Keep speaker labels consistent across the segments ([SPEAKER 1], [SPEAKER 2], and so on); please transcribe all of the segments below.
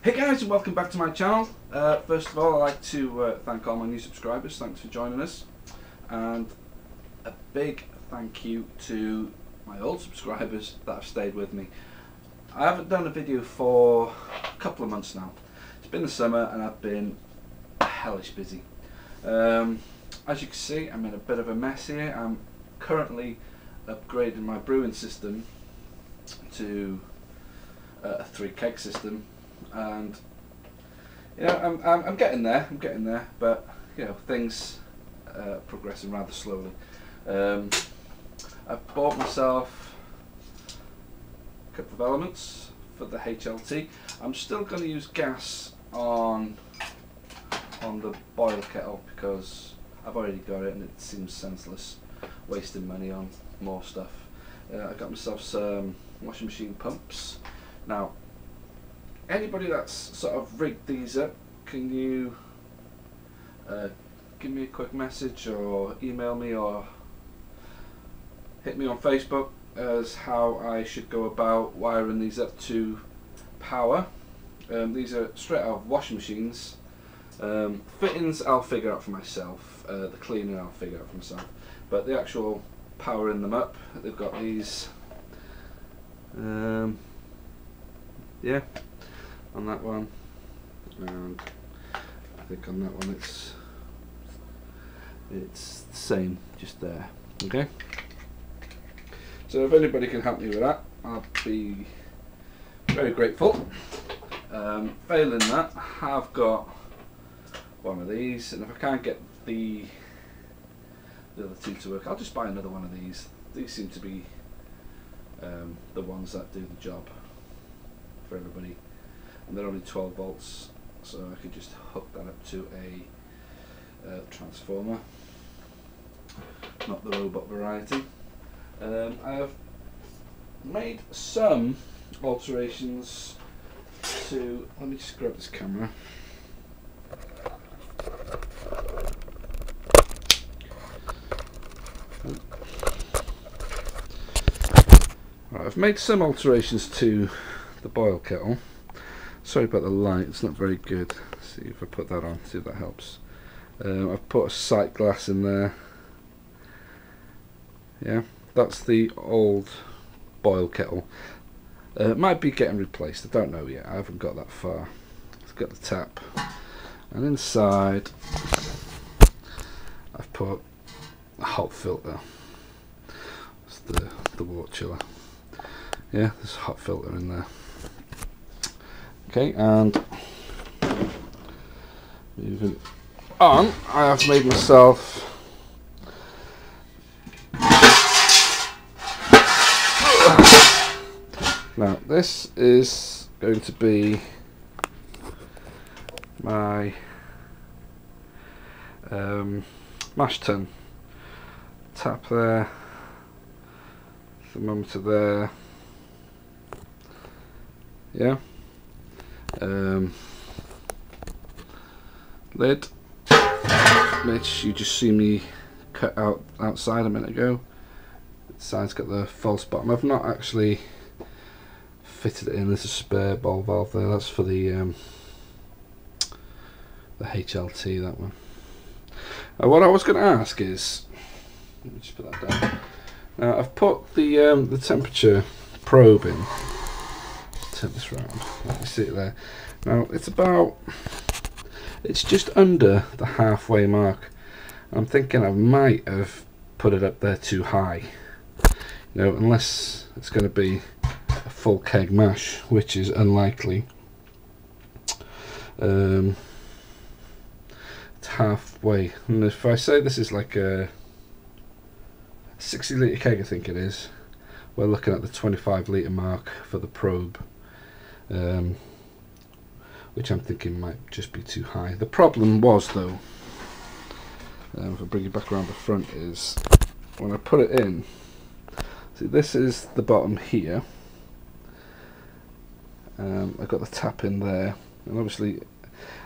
[SPEAKER 1] Hey guys, and welcome back to my channel. First of all, I'd like to thank all my new subscribers. Thanks for joining us, and a big thank you to my old subscribers that have stayed with me. I haven't done a video for a couple of months now. It's been the summer and I've been hellish busy. As you can see, I'm in a bit of a mess here. I'm currently upgrading my brewing system to a 3 keg system, and you know, I'm getting there. But you know, things progressing rather slowly. I've bought myself a couple of elements for the HLT. I'm still going to use gas on the boil kettle because I've already got it and it seems senseless wasting money on more stuff. I got myself some washing machine pumps. Now, anybody that's sort of rigged these up, can you give me a quick message or email me or hit me on Facebook as how I should go about wiring these up to power. These are straight out of washing machines. Fittings I'll figure out for myself, the cleaning I'll figure out for myself, but the actual powering them up, they've got these yeah, on that one, and I think on that one it's the same, just there. Okay, so if anybody can help me with that, I'll be very grateful. Failing that, I've got one of these, and if I can't get the other two to work, I'll just buy another one of these. These seem to be the ones that do the job for everybody, and they're only 12 volts, so I could just hook that up to a transformer, not the robot variety. I have made some alterations to, let me just grab this camera. Right, I've made some alterations to the boil kettle. Sorry about the light, it's not very good. Let's see if I put that on, see if that helps. I've put a sight glass in there. Yeah, that's the old boil kettle. It might be getting replaced, I don't know yet, I haven't got that far. It's got the tap, and inside I've put a hot filter. It's the water chiller. Yeah, there's a hot filter in there. Okay, and moving on, I have made myself now this is going to be my mash tun. Tap there, thermometer there. Yeah, lid, which you just see me cut out outside a minute ago. The side's got the false bottom. I've not actually fitted it in. There's a spare ball valve there. That's for the HLT, that one. What I was going to ask is, let me just put that down. Now I've put the temperature probe in. Turn this round. Let me see it there. Now it's just under the halfway mark. I'm thinking I might have put it up there too high. You know, unless it's going to be a full keg mash, which is unlikely. It's halfway, and if I say this is like a 60 litre keg, I think it is, we're looking at the 25 litre mark for the probe. Which I'm thinking might just be too high. The problem was though, if I bring it back around the front, is when I put it in, see this is the bottom here, I've got the tap in there, and obviously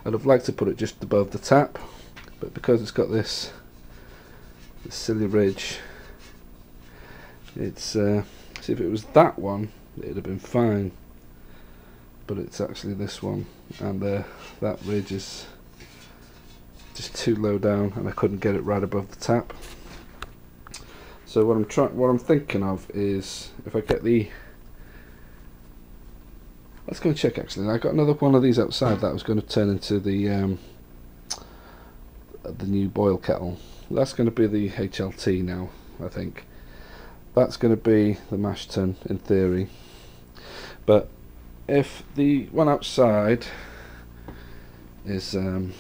[SPEAKER 1] I'd have liked to put it just above the tap, but because it's got this silly ridge, it's see, if it was that one it'd have been fine. but it's actually this one, and that ridge is just too low down, and I couldn't get it right above the tap. So what I'm thinking of is, if I get the, let's go and check actually. I got another one of these outside that I was going to turn into the new boil kettle. That's going to be the HLT now, I think. That's going to be the mash tun in theory. But if the one outside is in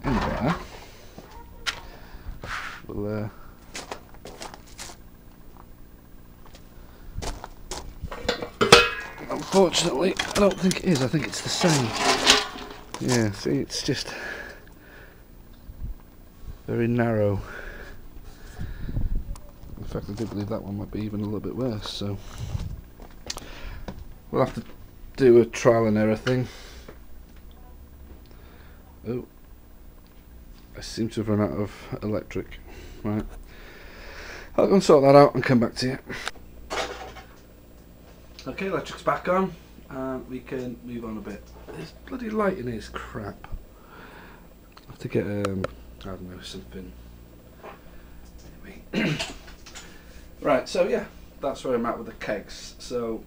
[SPEAKER 1] there, we'll unfortunately, I don't think it is. I think it's the same. Yeah, see, it's just very narrow. In fact, I do believe that one might be even a little bit worse, so we'll have to do a trial and error thing. Oh, I seem to have run out of electric. Right, I'll go and sort that out and come back to you. Okay, electric's back on, and we can move on a bit. This bloody lighting is crap. I have to get I don't know, something. Anyway. Right, so yeah, that's where I'm at with the kegs. So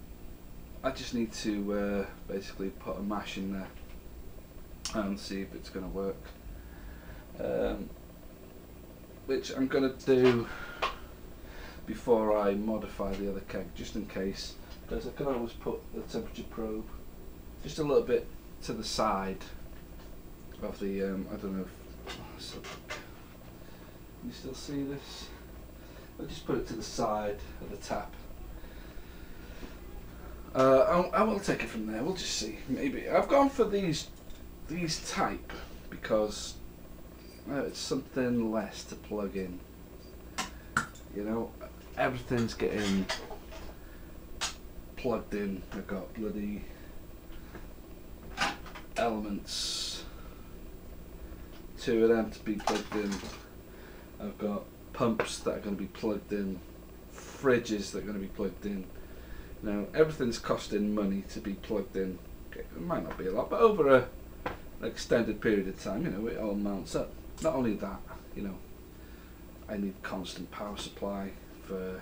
[SPEAKER 1] I just need to basically put a mash in there and see if it's going to work. Which I'm going to do before I modify the other keg, just in case, because I can always put the temperature probe just a little bit to the side of the, I don't know if, can you still see this? I'll just put it to the side of the tap. I will take it from there, we'll just see. Maybe I've gone for these type because it's something less to plug in. You know, everything's getting plugged in. I've got bloody elements, 2 of them to be plugged in. I've got pumps that are going to be plugged in, fridges that are going to be plugged in. Now everything's costing money to be plugged in. It might not be a lot, but over an extended period of time, you know, it all mounts up. Not only that, you know, I need constant power supply for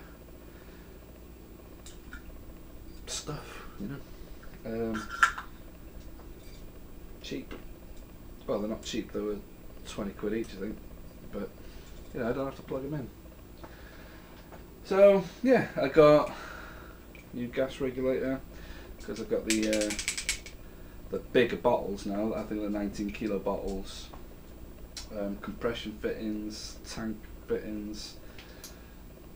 [SPEAKER 1] stuff, you know. Cheap. Well, they're not cheap, they were 20 quid each, I think, but you know, I don't have to plug them in. So yeah, I got new gas regulator because I've got the bigger bottles now. I think they're 19 kilo bottles. Compression fittings, tank fittings,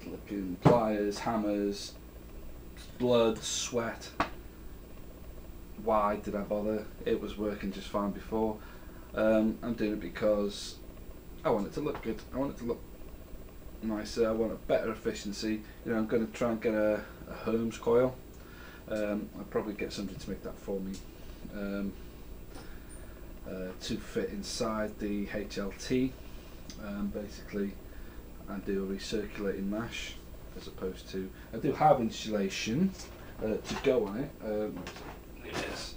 [SPEAKER 1] looking pliers, hammers, blood, sweat. Why did I bother? It was working just fine before. I'm doing it because I want it to look good. I want it to look nicer. I want a better efficiency. You know, I'm going to try and get a Holmes coil. I'll probably get somebody to make that for me. To fit inside the HLT. Basically, I do a recirculating mash as opposed to. I do have insulation to go on it. Yes.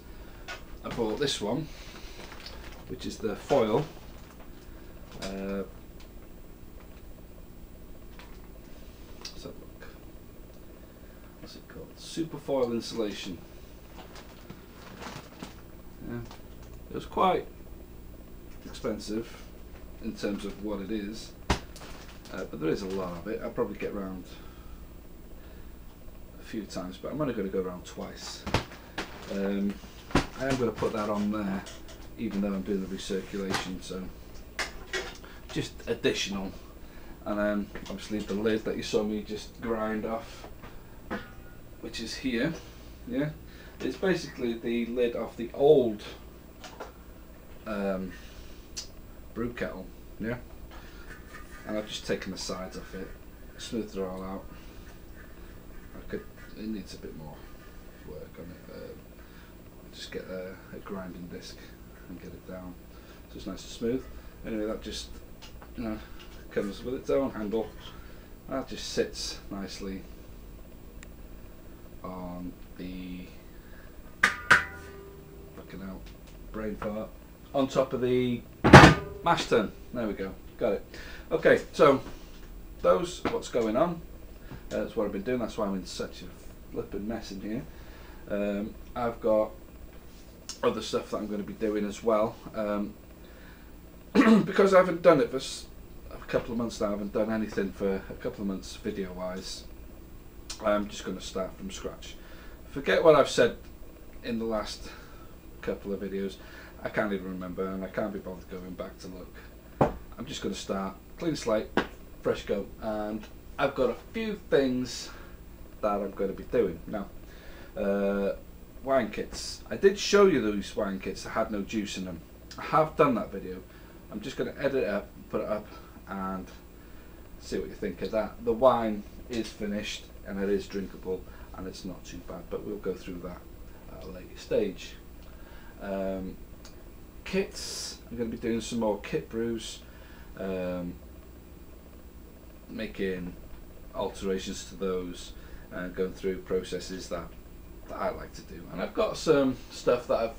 [SPEAKER 1] I bought this one, which is the foil. Let's have a look. What's it called? Super foil insulation. Yeah. It was quite expensive in terms of what it is, but there is a lot of it. I'll probably get round a few times, but I'm only going to go around twice. I am going to put that on there, even though I'm doing the recirculation, so just additional. And then obviously the lid that you saw me just grind off, which is here. Yeah, it's basically the lid off the old brew kettle. Yeah, and I've just taken the sides off it, smoothed it all out. It needs a bit more work on it. Just get a grinding disc and get it down so it's nice and smooth. Anyway, that just, you know, comes with its own handle. That just sits nicely on the Fucking hell. Brain fart. On top of the mash tun. There we go. Got it. Okay, so those what's going on. That's what I've been doing. That's why I'm in such a flipping mess in here. I've got other stuff that I'm going to be doing as well. Because I haven't done it for a couple of months now. I haven't done anything for a couple of months video wise. I'm just going to start from scratch. Forget what I've said in the last couple of videos. I can't even remember, and I can't be bothered going back to look. I'm just going to start clean slate, fresh go, and I've got a few things that I'm going to be doing now. Wine kits. I did show you those wine kits that had no juice in them. I have done that video. I'm just going to edit it up, put it up, and see what you think of that. The wine is finished and it is drinkable and it's not too bad, but we'll go through that at a later stage. Kits. I'm going to be doing some more kit brews, making alterations to those and going through processes that I like to do. And I've got some stuff that I've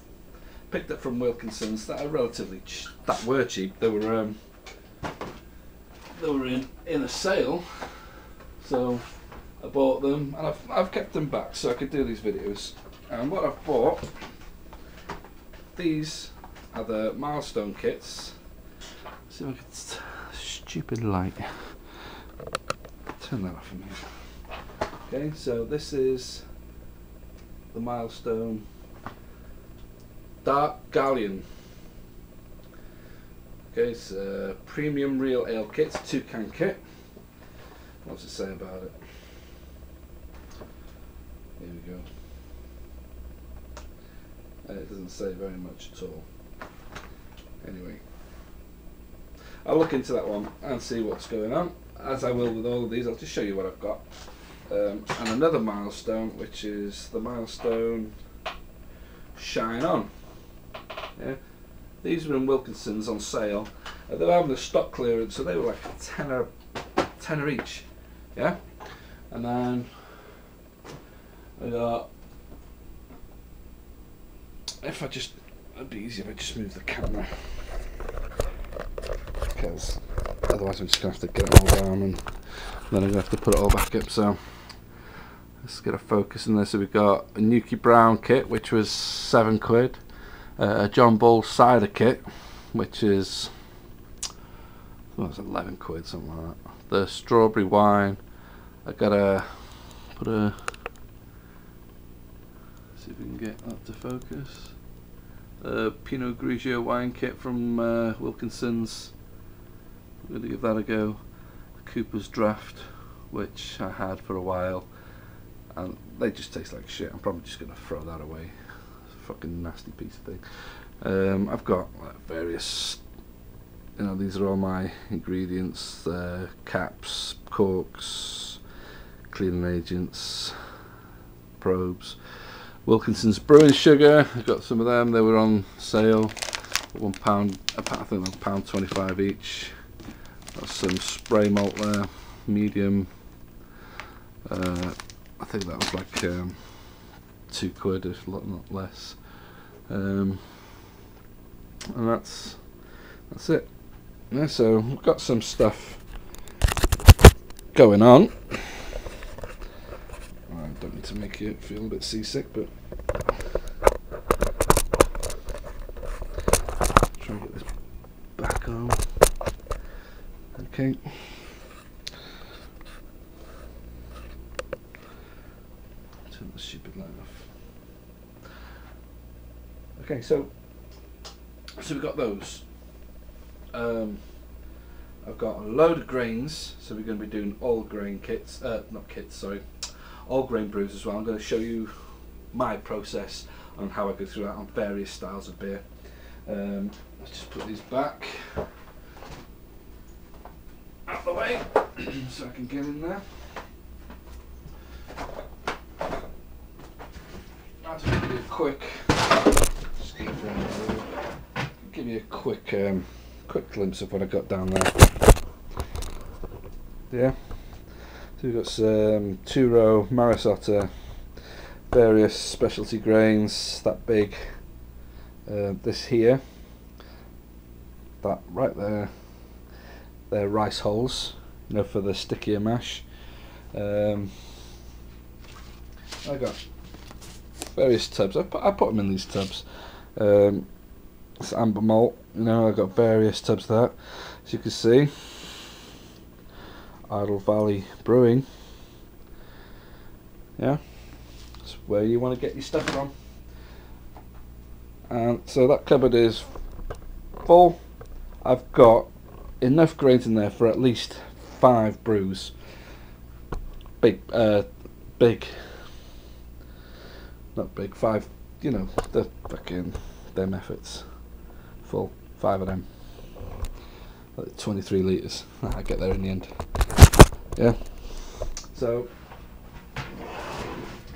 [SPEAKER 1] picked up from Wilkinson's that are relatively that were cheap. They were in a sale, so I bought them and I've kept them back so I could do these videos. And what I've bought, these are the milestone kits. Let's see if I can stupid light. Turn that off for me. Okay, so this is the milestone Dark Galleon. Okay, it's a premium real ale kit, 2-can kit. What's it say about it? Here we go. It doesn't say very much at all. Anyway, I'll look into that one and see what's going on, as I will with all of these. I'll just show you what I've got. And another milestone, which is the milestone Shine On. Yeah, these were in Wilkinson's on sale. They were having a stock clearance, so they were like a tenner each. Yeah, and then I got. It'd be easier if I just move the camera, because otherwise I'm just gonna have to get it all down and then I'm gonna have to put it all back up. So let's get a focus in there. So we've got a Nuki Brown kit, which was £7. A John Bull cider kit, which is, well, it's £11, something like that. The strawberry wine, I gotta put a, see if we can get that to focus. Pinot Grigio wine kit from Wilkinson's. I'm going to give that a go. Cooper's Draft, which I had for a while, and they just taste like shit. I'm probably just going to throw that away. It's a fucking nasty piece of thing. I've got like various, you know, these are all my ingredients: caps, corks, cleaning agents, probes. Wilkinson's brewing sugar, I've got some of them. They were on sale, £1. I think they were £1.25 each. Got some spray malt there, medium. I think that was like £2, if not less. And that's it. Yeah, so we've got some stuff going on. I don't need to make you feel a bit seasick, but try and get this back on. Okay. Turn the stupid light off. Okay, so we've got those. I've got a load of grains, so we're going to be doing all grain kits, not kits, sorry, all grain brews as well. I'm going to show you my process on how I go through that on various styles of beer. Let's just put these back out the way so I can get in there. I'll just give you a quick, quick glimpse of what I got down there. Yeah. So we've got some two-row Maris Otter, various specialty grains, that big This here, that right there, they're rice holes, you know, for the stickier mash. I got various tubs. I put them in these tubs. It's amber malt, you know. I got various tubs of that. As you can see, Idle Valley Brewing. Yeah, that's where you want to get your stuff from. And so that cupboard is full. I've got enough grains in there for at least 5 brews. Big, not big, 5, you know, the fucking, them efforts. Full, 5 of them. Like 23 litres. I get there in the end. Yeah. So,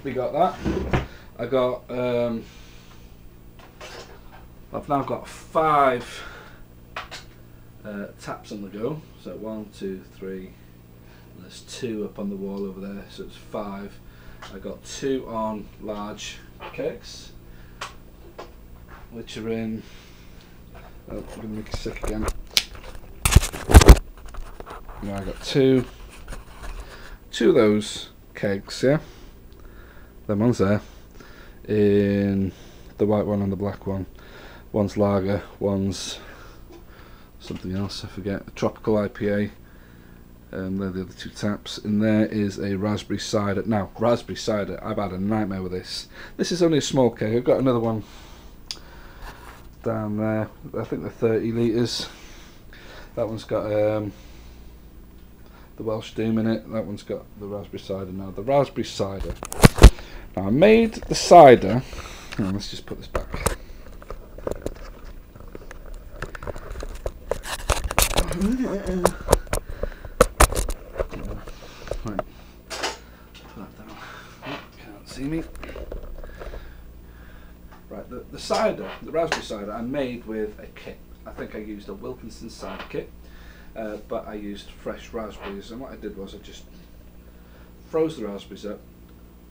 [SPEAKER 1] we got that. I got, I've now got 5 taps on the go. So 1, 2, 3. There's 2 up on the wall over there, so it's 5. I got 2 on large kegs, which are in. Oh, I'm gonna make it sick again. Now I got two of those kegs, yeah. Them ones there, in the white one and the black one. One's lager, one's something else, I forget. A tropical IPA. They're the other 2 taps. And there is a raspberry cider. Now, raspberry cider, I've had a nightmare with this. This is only a small keg. I've got another one down there. I think they're 30 litres. That one's got the Welsh Doom in it. That one's got the raspberry cider. Now, the raspberry cider. Now, I made the cider. Hang on, let's just put this back. Right. Put that down. Oh, can't see me. Right, the cider, the raspberry cider, I made with a kit. I think I used a Wilkinson cider kit, but I used fresh raspberries. And what I did was I just froze the raspberries up,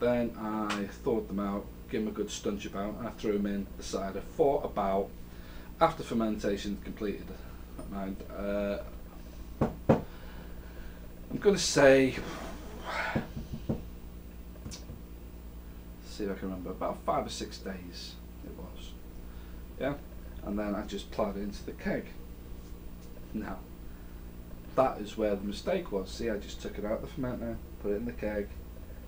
[SPEAKER 1] then I thawed them out, gave them a good stunch about, and I threw them in the cider for about, after fermentation completed, I'm going to say, see if I can remember, about 5 or 6 days it was. Yeah, and then I just plowed it into the keg. Now, that is where the mistake was. See, I just took it out of the fermenter, put it in the keg,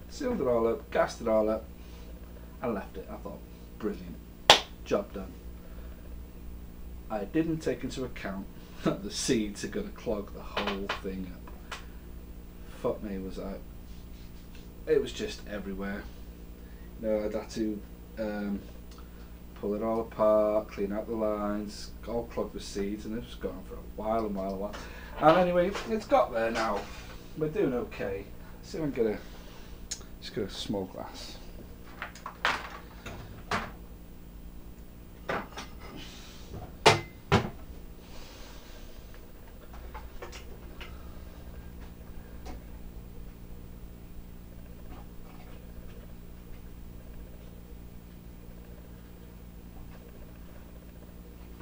[SPEAKER 1] sealed it all up, gassed it all up, and left it. I thought, brilliant, job done. I didn't take into account that the seeds are going to clog the whole thing up. Fuck me, was I. It was just everywhere. You know, I'd had to pull it all apart, clean out the lines, all clogged with seeds, and it was going on for a while and while and while. And anyway, it's got there now. We're doing okay. See if I can just get a small glass.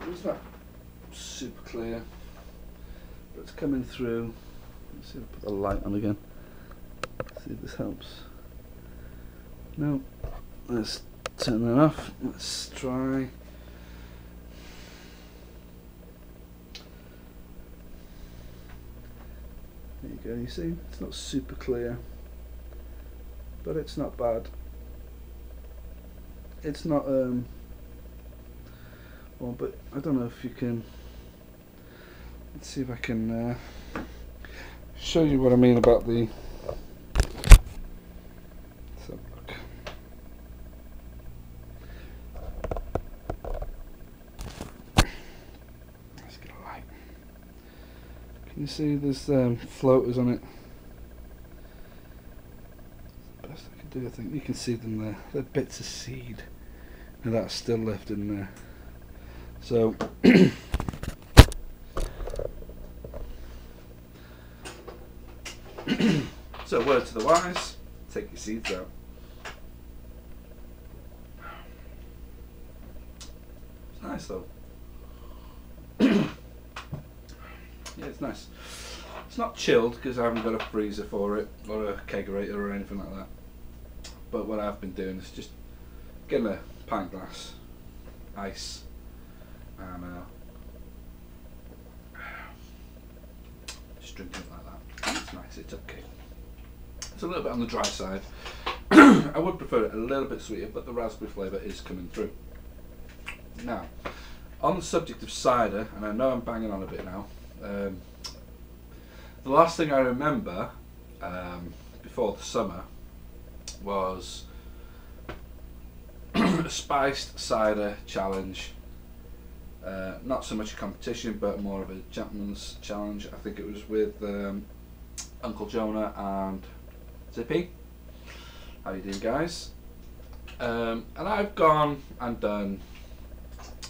[SPEAKER 1] It's not super clear, but it's coming through. Let's see if I put the light on again. See if this helps. No, let's turn that off. Let's try. There you go, you see, it's not super clear, but it's not bad. It's not well, but I don't know if you can. Let's see if I can show you what I mean about the. Let's have a look. Let's get a light. Can you see there's floaters on it? That's the best I can do, I think. You can see them there. They're bits of seed, and that's still left in there. So so word to the wise, take your seeds out. nice though. Yeah, it's nice. It's not chilled because I haven't got a freezer for it or a kegerator or anything like that. But what I've been doing is just getting a pint glass, ice, and just drinking it like that. It's nice, it's okay. It's a little bit on the dry side. I would prefer it a little bit sweeter, but the raspberry flavour is coming through. Now, on the subject of cider, and I know I'm banging on a bit now, the last thing I remember before the summer was a spiced cider challenge. Not so much a competition, but more of a gentleman's challenge. I think it was with Uncle Jonah and Zippy. How you doing, guys? And I've gone and done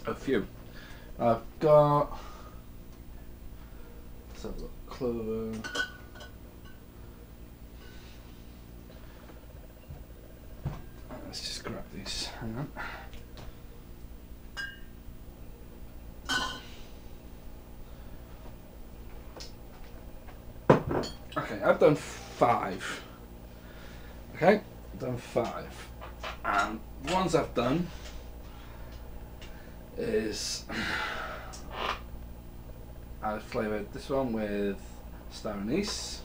[SPEAKER 1] a few. I've got, let's have a look, clover. Let's just grab these. Hang on. Okay, I've done 5. Okay, I've done 5. And the ones I've done is I've flavoured this one with star anise,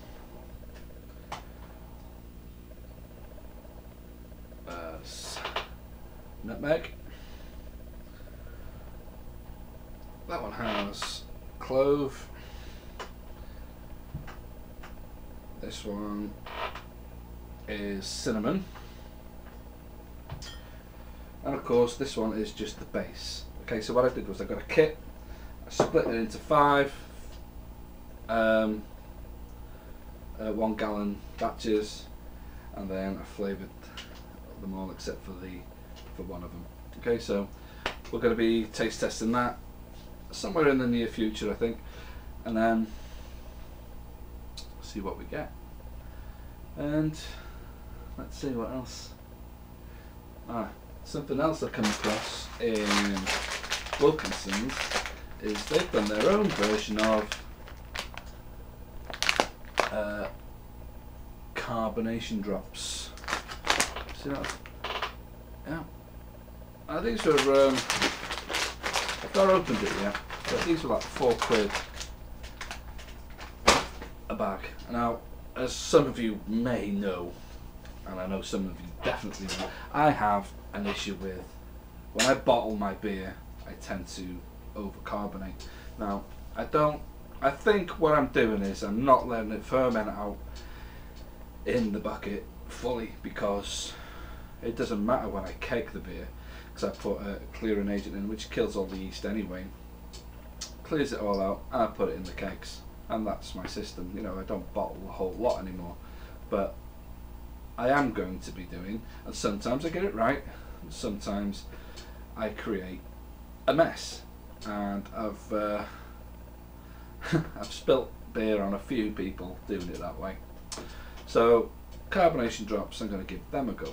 [SPEAKER 1] nutmeg. That one has clove. This one is cinnamon. And of course this one is just the base. Okay, so what I did was I got a kit, I split it into 5 1 gallon batches, and then I flavoured them all except for one of them. Okay, so we're going to be taste testing that somewhere in the near future, I think, and then see what we get. And let's see what else. Something else I come across in Wilkinson's is they've done their own version of carbonation drops. See that? Yeah. These are, I've not opened it yet, but these are like £4 a bag. Now, as some of you may know, and I know some of you definitely know, I have an issue with, when I bottle my beer, I tend to overcarbonate. Now, I think what I'm doing is I'm not letting it ferment out in the bucket fully, because it doesn't matter when I keg the beer, because I put a clearing agent in which kills all the yeast anyway, clears it all out, and I put it in the kegs, and that's my system. You know, I don't bottle a whole lot anymore, but I am going to be doing, and sometimes I get it right, and sometimes I create a mess, and I've I've spilt beer on a few people doing it that way. So carbonation drops, I'm going to give them a go.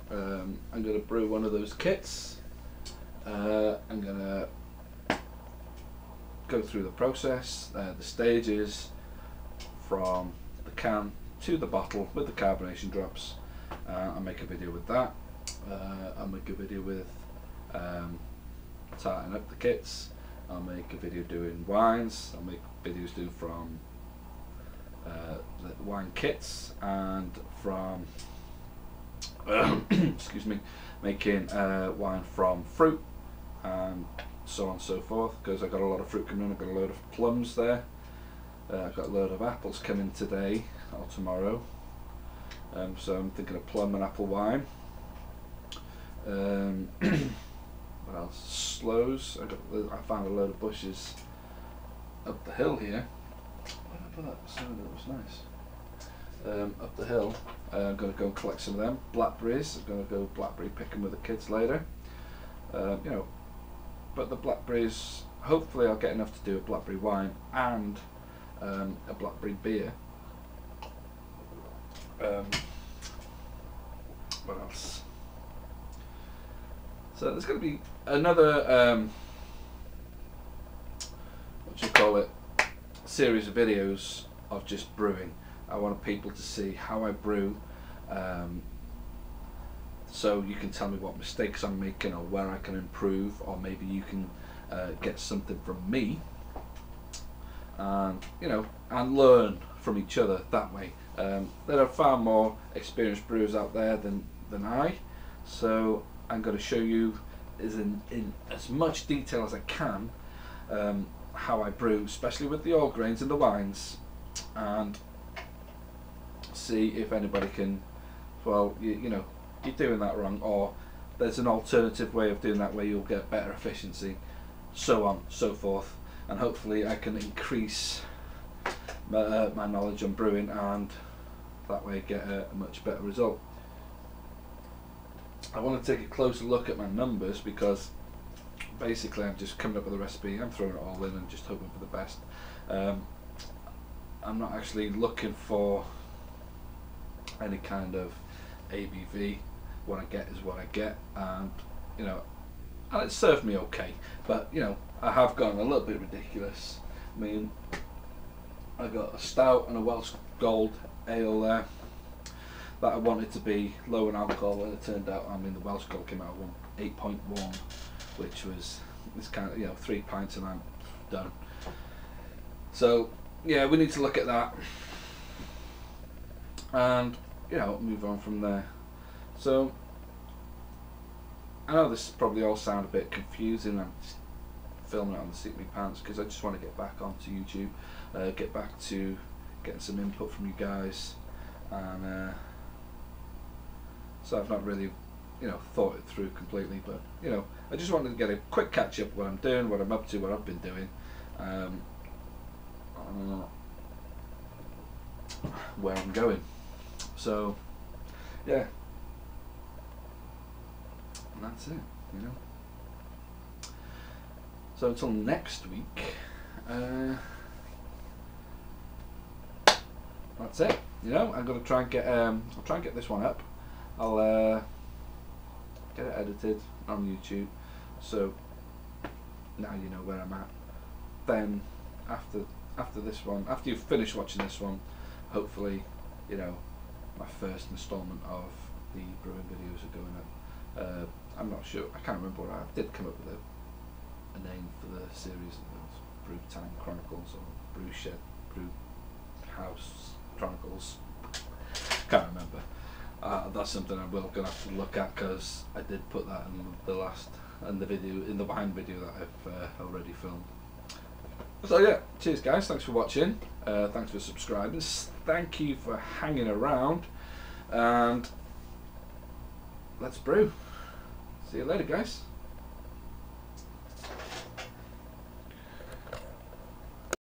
[SPEAKER 1] I'm going to brew one of those kits. I'm going to go through the process, the stages from the can to the bottle with the carbonation drops. I'll make a video with that. I'll make a video with tarting up the kits. I'll make a video doing wines. I'll make videos doing from the wine kits, and from excuse me, making wine from fruit, and so on and so forth, because I've got a lot of fruit coming in. I've got a load of plums there, I've got a load of apples coming today or tomorrow, so I'm thinking of plum and apple wine. What else? Sloes. I found a load of bushes up the hill here. Where did I put that? So that was nice. Up the hill. I'm going to go and collect some of them. Blackberries. I'm going to go blackberry picking with the kids later. You know, but the blackberries, hopefully I'll get enough to do a blackberry wine and a blackberry beer. What else? So there's going to be another what do you call it, series of videos of just brewing. I want people to see how I brew, so you can tell me what mistakes I'm making or where I can improve, or maybe you can get something from me, and you know, and learn from each other that way. There are far more experienced brewers out there than I, so I'm going to show you in as much detail as I can how I brew, especially with the oil grains and the wines, and see if anybody can, well, you know, you're doing that wrong, or there's an alternative way of doing that where you'll get better efficiency, so on, so forth, and hopefully I can increase my knowledge on brewing and that way get a much better result. I want to take a closer look at my numbers because basically I'm just coming up with a recipe, I'm throwing it all in and just hoping for the best. I'm not actually looking for any kind of ABV. What I get is what I get, and you know, and it served me okay, but you know, I have gone a little bit ridiculous. I mean, I got a stout and a Welsh Gold ale there that I wanted to be low in alcohol, and it turned out, I mean, the Welsh Gold came out at 8.1, which was this kind of, you know, 3 pints and I'm done. So yeah, we need to look at that and, you know, move on from there. So I know this probably all sound a bit confusing. I'm just filming it on the seat of my pants because I just want to get back onto YouTube, get back to getting some input from you guys, and so I've not really, you know, thought it through completely, but you know, I just wanted to get a quick catch up what I'm doing, what I'm up to, what I've been doing, where I'm going. So yeah, and that's it, you know. So until next week, that's it. You know, I'm gonna try and get I'll try and get this one up. I'll get it edited on YouTube, so now you know where I'm at. Then after this one, after you've finished watching this one, hopefully, you know, my first instalment of the brewing videos are going up. I'm not sure, I can't remember what I did come up with a name for the series. It was Brew Time Chronicles or Brew Shed, Brew House Chronicles. Can't remember. That's something I will gonna have to look at because I did put that in the last video, in the wine video that I've already filmed. So yeah, cheers guys, thanks for watching, thanks for subscribing, thank you for hanging around, and let's brew. See you later guys.